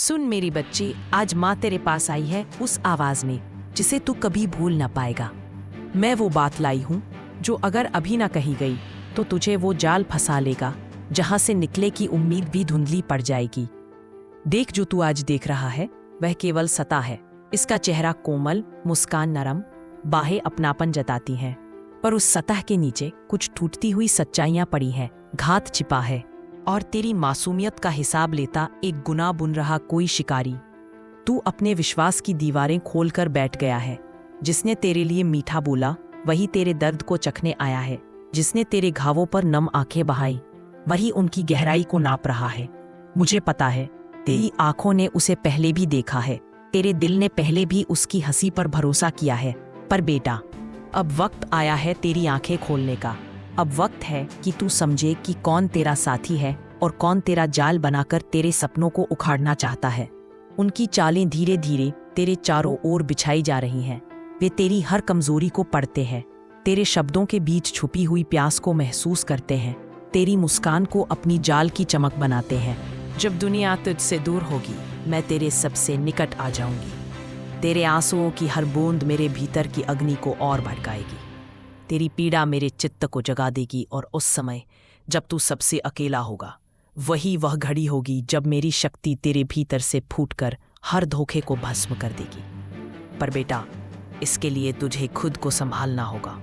सुन मेरी बच्ची, आज माँ तेरे पास आई है उस आवाज में जिसे तू कभी भूल ना पाएगा। मैं वो बात लाई हूँ जो अगर अभी ना कही गई तो तुझे वो जाल फंसा लेगा जहां से निकले की उम्मीद भी धुंधली पड़ जाएगी। देख, जो तू आज देख रहा है वह केवल सतह है। इसका चेहरा कोमल, मुस्कान नरम, बाहें अपनापन जताती हैं, पर उस सतह के नीचे कुछ टूटती हुई सच्चाइयां पड़ी हैं, घात छिपा है और तेरी मासूमियत का हिसाब लेता एक गुनाह बुन रहा कोई शिकारी। तू अपने विश्वास की दीवारें खोलकर बैठ गया है। जिसने तेरे लिए मीठा बोला वही तेरे दर्द को चखने आया है। जिसने तेरे घावों पर नम आंखें बहाई वही उनकी गहराई को नाप रहा है। मुझे पता है, तेरी आंखों ने उसे पहले भी देखा है, तेरे दिल ने पहले भी उसकी हंसी पर भरोसा किया है। पर बेटा, अब वक्त आया है तेरी आंखें खोलने का। अब वक्त है कि तू समझे कि कौन तेरा साथी है और कौन तेरा जाल बनाकर तेरे सपनों को उखाड़ना चाहता है। उनकी चालें धीरे धीरे तेरे चारों ओर बिछाई जा रही हैं। वे तेरी हर कमजोरी को पढ़ते हैं, तेरे शब्दों के बीच छुपी हुई प्यास को महसूस करते हैं, तेरी मुस्कान को अपनी जाल की चमक बनाते हैं। जब दुनिया तुझसे दूर होगी, मैं तेरे सबसे निकट आ जाऊंगी। तेरे आंसुओं की हर बूंद मेरे भीतर की अग्नि को और भड़काएगी। तेरी पीड़ा मेरे चित्त को जगा देगी और उस समय जब तू सबसे अकेला होगा, वह घड़ी होगी जब मेरी शक्ति तेरे भीतर से फूटकर हर धोखे को भस्म कर देगी। पर बेटा, इसके लिए तुझे खुद को संभालना होगा।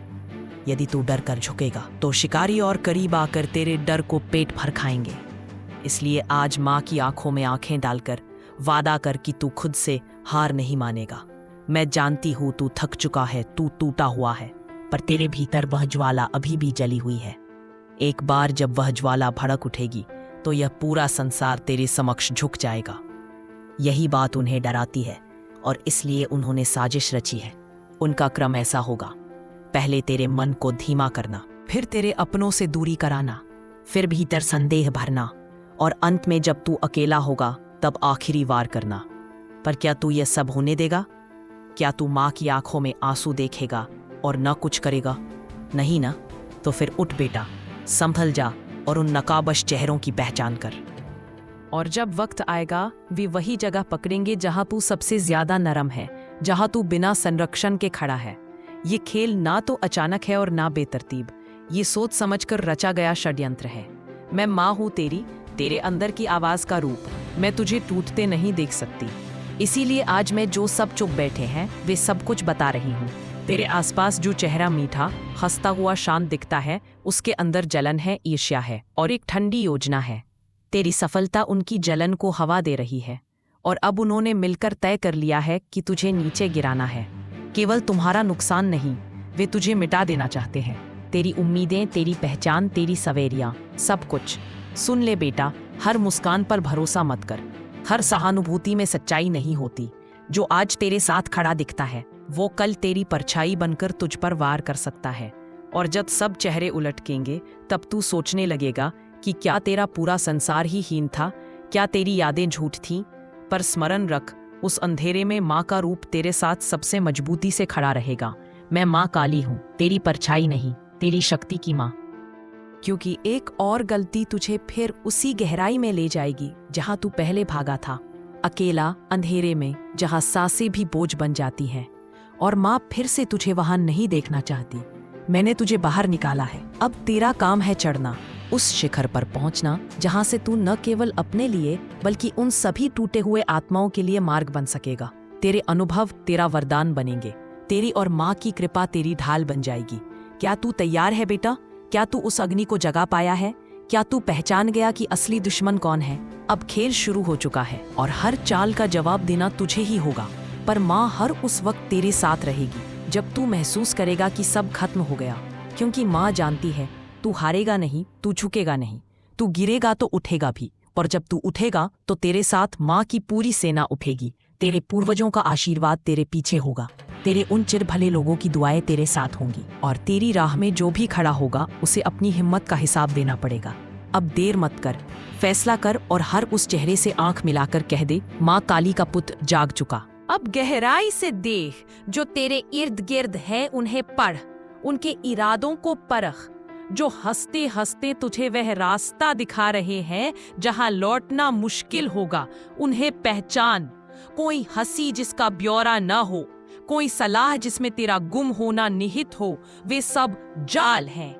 यदि तू डर कर झुकेगा तो शिकारी और करीब आकर तेरे डर को पेट भर खाएंगे। इसलिए आज माँ की आंखों में आंखें डालकर वादा कर कि तू खुद से हार नहीं मानेगा। मैं जानती हूँ तू थक चुका है, तू टूटा हुआ है, पर तेरे भीतर वह ज्वाला अभी भी जली हुई है। एक बार जब वह ज्वाला भड़क उठेगी तो यह पूरा संसार तेरे समक्ष झुक जाएगा। यही बात उन्हें डराती है और इसलिए उन्होंने साजिश रची है। उनका क्रम ऐसा होगा, पहले तेरे मन को धीमा करना, फिर तेरे अपनों से दूरी कराना, फिर भीतर संदेह भरना और अंत में जब तू अकेला होगा तब आखिरी वार करना। पर क्या तू यह सब होने देगा? क्या तू माँ की आंखों में आंसू देखेगा और न कुछ करेगा? नहीं ना? तो फिर उठ बेटा, संभल जा और उन नकाबश चेहरों की पहचान कर। और जब वक्त आएगा वे वही जगह पकड़ेंगे जहां तू सबसे ज्यादा नरम है, जहां तू बिना संरक्षण के खड़ा है। ये खेल ना तो अचानक है और ना बेतरतीब, ये सोच समझकर रचा गया षड्यंत्र है। मैं माँ हूँ तेरी, तेरे अंदर की आवाज का रूप। मैं तुझे टूटते नहीं देख सकती, इसीलिए आज मैं जो सब चुप बैठे हैं वे सब कुछ बता रही हूँ। तेरे आसपास जो चेहरा मीठा, हंसता हुआ शांत दिखता है, उसके अंदर जलन है, ईर्ष्या है और एक ठंडी योजना है। तेरी सफलता उनकी जलन को हवा दे रही है और अब उन्होंने मिलकर तय कर लिया है कि तुझे नीचे गिराना है। केवल तुम्हारा नुकसान नहीं, वे तुझे मिटा देना चाहते हैं। तेरी उम्मीदें, तेरी पहचान, तेरी सवेरियां, सब कुछ। सुन ले बेटा, हर मुस्कान पर भरोसा मत कर। हर सहानुभूति में सच्चाई नहीं होती। जो आज तेरे साथ खड़ा दिखता है वो कल तेरी परछाई बनकर तुझ पर वार कर सकता है। और जब सब चेहरे उलटकेंगे तब तू सोचने लगेगा कि क्या तेरा पूरा संसार ही हीन था, क्या तेरी यादें झूठ थीं। पर स्मरण रख, उस अंधेरे में माँ का रूप तेरे साथ सबसे मजबूती से खड़ा रहेगा। मैं माँ काली हूँ, तेरी परछाई नहीं, तेरी शक्ति की माँ। क्योंकि एक और गलती तुझे फिर उसी गहराई में ले जाएगी जहां तू पहले भागा था, अकेला, अंधेरे में, जहां सांसें भी बोझ बन जाती हैं। और माँ फिर से तुझे वहां नहीं देखना चाहती। मैंने तुझे बाहर निकाला है, अब तेरा काम है चढ़ना, उस शिखर पर पहुंचना जहां से तू न केवल अपने लिए बल्कि उन सभी टूटे हुए आत्माओं के लिए मार्ग बन सकेगा। तेरे अनुभव तेरा वरदान बनेंगे, तेरी और माँ की कृपा तेरी ढाल बन जाएगी। क्या तू तैयार है बेटा? क्या तू उस अग्नि को जगा पाया है? क्या तू पहचान गया कि असली दुश्मन कौन है? अब खेल शुरू हो चुका है और हर चाल का जवाब देना तुझे ही होगा। पर माँ हर उस वक्त तेरे साथ रहेगी जब तू महसूस करेगा कि सब खत्म हो गया। क्योंकि माँ जानती है तू हारेगा नहीं, तू झुकेगा नहीं, तू गिरेगा तो उठेगा भी। और जब तू उठेगा तो तेरे साथ माँ की पूरी सेना उठेगी। तेरे पूर्वजों का आशीर्वाद तेरे पीछे होगा, तेरे उन चिर भले लोगों की दुआएं तेरे साथ होंगी और तेरी राह में जो भी खड़ा होगा उसे अपनी हिम्मत का हिसाब देना पड़ेगा। अब देर मत कर, फैसला कर और हर उस चेहरे से आंख मिलाकर कह दे, माँ काली का पुत्र जाग चुका। अब गहराई से देख, जो तेरे इर्द गिर्द है उन्हें पढ़, उनके इरादों को परख। जो हंसते हंसते तुझे वह रास्ता दिखा रहे हैं जहां लौटना मुश्किल होगा, उन्हें पहचान। कोई हंसी जिसका ब्यौरा न हो, कोई सलाह जिसमें तेरा गुम होना निहित हो, वे सब जाल हैं।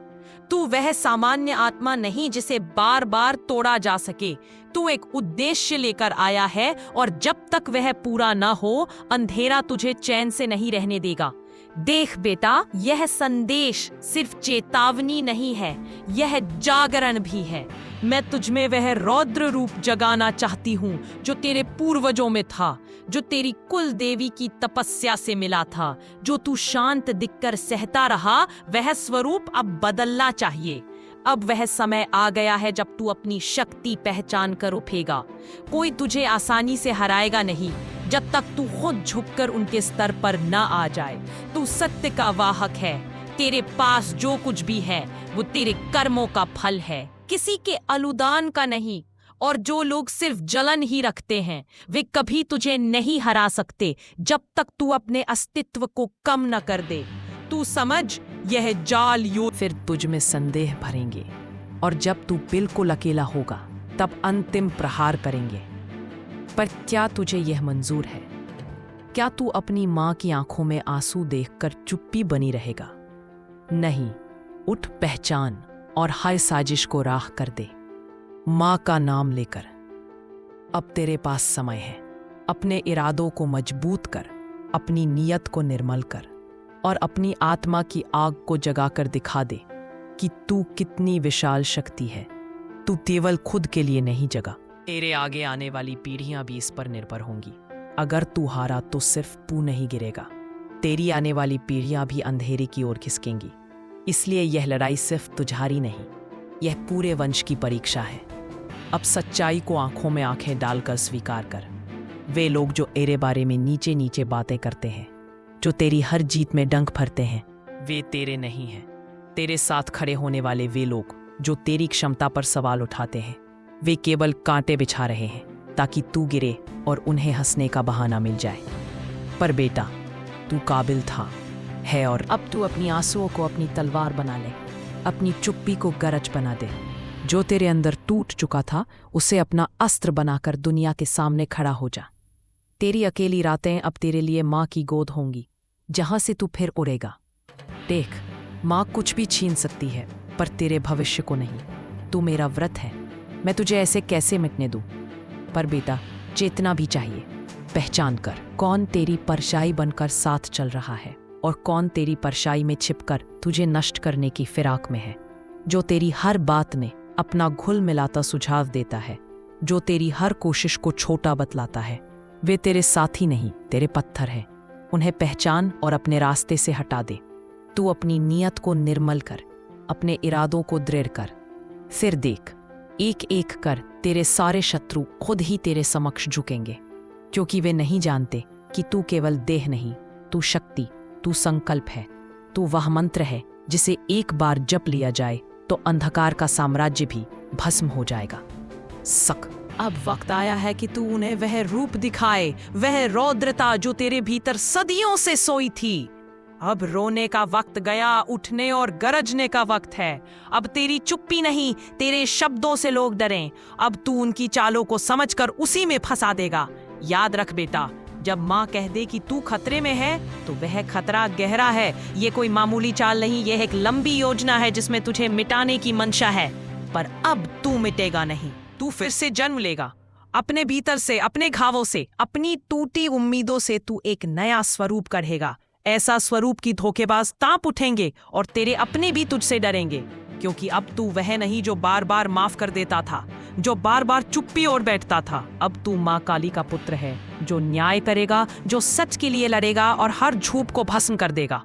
तू वह सामान्य आत्मा नहीं जिसे बार बार तोड़ा जा सके। तू एक उद्देश्य लेकर आया है और जब तक वह पूरा न हो, अंधेरा तुझे चैन से नहीं रहने देगा। देख बेटा, यह संदेश सिर्फ चेतावनी नहीं है, यह जागरण भी है। मैं तुझमें वह रौद्र रूप जगाना चाहती हूँ जो तेरे पूर्वजों में था, जो तेरी कुल देवी की तपस्या से मिला था। जो तू शांत दिखकर सहता रहा, वह स्वरूप अब बदलना चाहिए। अब वह समय आ गया है जब तू अपनी शक्ति पहचान कर उठेगा। कोई तुझे आसानी से हराएगा नहीं, जब तक तू खुद झुककर उनके स्तर पर न आ जाए। तू सत्य का वाहक है। तेरे पास जो कुछ भी है वो तेरे कर्मों का फल है, किसी के अनुदान का नहीं। और जो लोग सिर्फ जलन ही रखते हैं, वे कभी तुझे नहीं हरा सकते जब तक तू अपने अस्तित्व को कम न कर दे। तू समझ, यह जाल फिर तुझ में संदेह भरेंगे, और जब तू बिल्कुल अकेला होगा तब अंतिम प्रहार करेंगे। पर क्या तुझे यह मंजूर है? क्या तू अपनी मां की आंखों में आंसू देखकर चुप्पी बनी रहेगा? नहीं, उठ, पहचान और हर साजिश को राह कर दे। मां का नाम लेकर। अब तेरे पास समय है। अपने इरादों को मजबूत कर, अपनी नीयत को निर्मल कर और अपनी आत्मा की आग को जगाकर दिखा दे कि तू कितनी विशाल शक्ति है। तू केवल खुद के लिए नहीं जगा, तेरे आगे आने वाली पीढ़ियां भी इस पर निर्भर होंगी। अगर तू हारा तो सिर्फ तू नहीं गिरेगा, तेरी आने वाली पीढ़ियां भी अंधेरे की ओर खिसकेंगी। इसलिए यह लड़ाई सिर्फ तुझारी नहीं, यह पूरे वंश की परीक्षा है। अब सच्चाई को आंखों में आंखें डालकर स्वीकार कर। वे लोग जो तेरे बारे में नीचे नीचे बातें करते हैं, जो तेरी हर जीत में डंक भरते हैं, वे तेरे नहीं हैं। तेरे साथ खड़े होने वाले वे लोग जो तेरी क्षमता पर सवाल उठाते हैं, वे केवल कांटे बिछा रहे हैं ताकि तू गिरे और उन्हें हंसने का बहाना मिल जाए। पर बेटा, तू काबिल था, है, और अब तू अपनी आंसुओं को अपनी तलवार बना ले, अपनी चुप्पी को गरज बना दे। जो तेरे अंदर टूट चुका था, उसे अपना अस्त्र बनाकर दुनिया के सामने खड़ा हो जा। तेरी अकेली रातें अब तेरे लिए माँ की गोद होंगी, जहां से तू फिर उड़ेगा। देख, माँ कुछ भी छीन सकती है, पर तेरे भविष्य को नहीं। तू मेरा व्रत है, मैं तुझे ऐसे कैसे मिटने दूं? पर बेटा, चेतना भी चाहिए। पहचान कर, कौन तेरी परछाई बनकर साथ चल रहा है और कौन तेरी परछाई में छिपकर तुझे नष्ट करने की फिराक में है। जो तेरी हर बात में अपना घुल मिलाता सुझाव देता है, जो तेरी हर कोशिश को छोटा बतलाता है, वे तेरे साथी नहीं, तेरे पत्थर हैं। उन्हें पहचान और अपने रास्ते से हटा दे। तू अपनी नीयत को निर्मल कर, अपने इरादों को दृढ़ कर। फिर देख, एक एक कर तेरे सारे शत्रु खुद ही तेरे समक्ष झुकेंगे, क्योंकि वे नहीं जानते कि तू केवल देह नहीं, तू शक्ति, तू संकल्प है। तू वह मंत्र है जिसे एक बार जप लिया जाए तो अंधकार का साम्राज्य भी भस्म हो जाएगा। अब वक्त आया है कि तू उन्हें वह रूप दिखाए, वह रौद्रता जो तेरे भीतर सदियों से सोई थी। अब रोने का वक्त गया, उठने और गरजने का वक्त है। अब तेरी चुप्पी नहीं, तेरे शब्दों से लोग डरें। अब तू उनकी चालों को समझकर उसी में फंसा देगा। याद रख बेटा, जब माँ कह दे कि तू खतरे में है, तो वह खतरा गहरा है। ये कोई मामूली चाल नहीं, यह एक लंबी योजना है जिसमें तुझे मिटाने की मंशा है। पर अब तू मिटेगा नहीं, तू फिर से जन्म लेगा। अपने भीतर से, अपने घावों से, अपनी टूटी उम्मीदों से तू एक नया स्वरूप गढ़ेगा। ऐसा स्वरूप की धोखेबाज ताप उठेंगे और तेरे अपने भी तुझसे डरेंगे, क्योंकि अब तू वह नहीं जो बार बार माफ कर देता था, जो बार बार चुप्पी ओढ़ बैठता था। अब तू माँ काली का पुत्र है, जो न्याय करेगा, जो सच के लिए लड़ेगा और हर झूठ को भस्म कर देगा।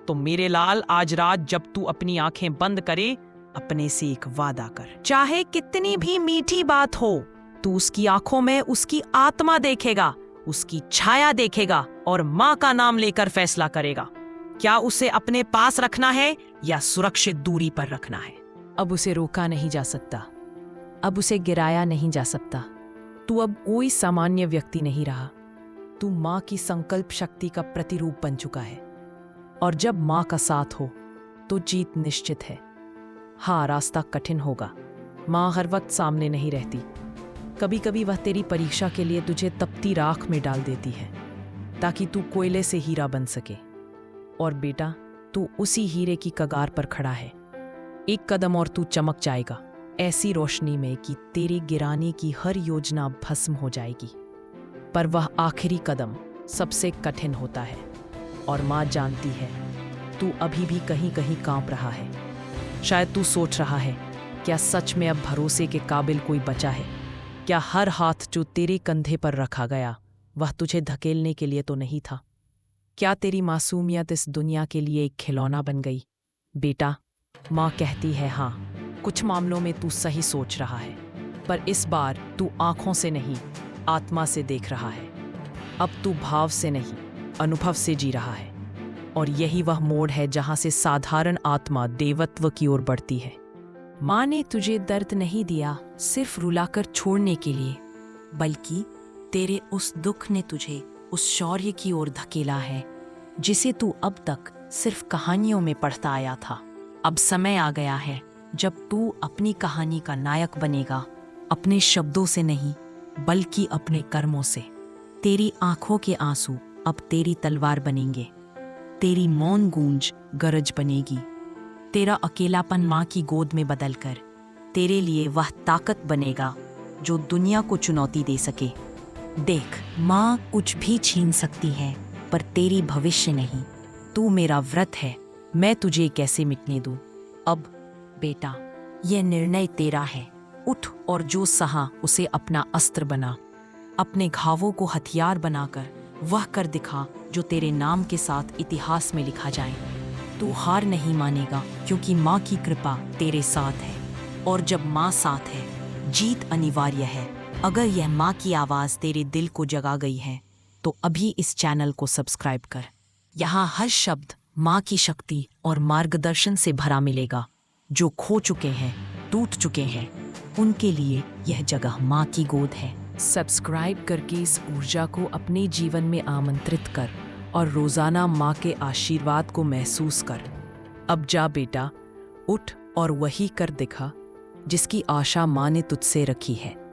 तो मेरे लाल, आज रात जब तू अपनी आंखें बंद करे, अपने से एक वादा कर। चाहे कितनी भी मीठी बात हो, तू उसकी आंखों में उसकी आत्मा देखेगा, उसकी छाया देखेगा और माँ का नाम लेकर फैसला करेगा। क्या उसे अपने पास रखना है या सुरक्षित दूरी पर रखना है? अब उसे रोका नहीं जा सकता, अब उसे गिराया नहीं जा सकता। तू अब कोई सामान्य व्यक्ति नहीं रहा, तू माँ की संकल्प शक्ति का प्रतिरूप बन चुका है। और जब माँ का साथ हो तो जीत निश्चित है। हाँ, रास्ता कठिन होगा। माँ हर वक्त सामने नहीं रहती। कभी कभी वह तेरी परीक्षा के लिए तुझे तपती राख में डाल देती है ताकि तू कोयले से हीरा बन सके। और बेटा, तू उसी हीरे की कगार पर खड़ा है। एक कदम और तू चमक जाएगा, ऐसी रोशनी में कि तेरे गिराने की हर योजना भस्म हो जाएगी। पर वह आखिरी कदम सबसे कठिन होता है। और माँ जानती है तू अभी भी कहीं कहीं कांप रहा है। शायद तू सोच रहा है, क्या सच में अब भरोसे के काबिल कोई बचा है? क्या हर हाथ जो तेरे कंधे पर रखा गया वह तुझे धकेलने के लिए तो नहीं था? क्या तेरी मासूमियत इस दुनिया के लिए एक खिलौना बन गई? बेटा, माँ कहती है हाँ, कुछ मामलों में तू सही सोच रहा है, पर इस बार तू आंखों से नहीं, आत्मा से देख रहा है। अब तू भाव से नहीं, अनुभव से जी रहा है। और यही वह मोड़ है जहां से साधारण आत्मा देवत्व की ओर बढ़ती है। माँ ने तुझे दर्द नहीं दिया सिर्फ रुलाकर छोड़ने के लिए, बल्कि तेरे उस दुख ने तुझे उस शौर्य की ओर धकेला है जिसे तू अब तक सिर्फ कहानियों में पढ़ता आया था। अब समय आ गया है जब तू अपनी कहानी का नायक बनेगा, अपने शब्दों से नहीं बल्कि अपने कर्मों से। तेरी आंखों के आंसू अब तेरी तलवार बनेंगे, तेरी मौन गूंज गरज बनेगी, तेरा अकेलापन माँ की गोद में बदलकर तेरे लिए वह ताकत बनेगा जो दुनिया को चुनौती दे सके। देख, माँ कुछ भी छीन सकती है पर तेरी भविष्य नहीं। तू मेरा व्रत है, मैं तुझे कैसे मिटने दूं? अब बेटा, यह निर्णय तेरा है। उठ और जो सहा उसे अपना अस्त्र बना। अपने घावों को हथियार बनाकर वह कर दिखा जो तेरे नाम के साथ इतिहास में लिखा जाए। तू हार नहीं मानेगा क्योंकि माँ की कृपा तेरे साथ है। और जब माँ साथ है, जीत अनिवार्य है। अगर यह माँ की आवाज़ तेरे दिल को जगा गई है तो अभी इस चैनल को सब्सक्राइब कर। यहाँ हर शब्द माँ की शक्ति और मार्गदर्शन से भरा मिलेगा। जो खो चुके हैं, टूट चुके हैं, उनके लिए यह जगह माँ की गोद है। सब्सक्राइब करके इस ऊर्जा को अपने जीवन में आमंत्रित कर और रोजाना माँ के आशीर्वाद को महसूस कर। अब जा बेटा, उठ और वही कर दिखा जिसकी आशा माँ ने तुझसे रखी है।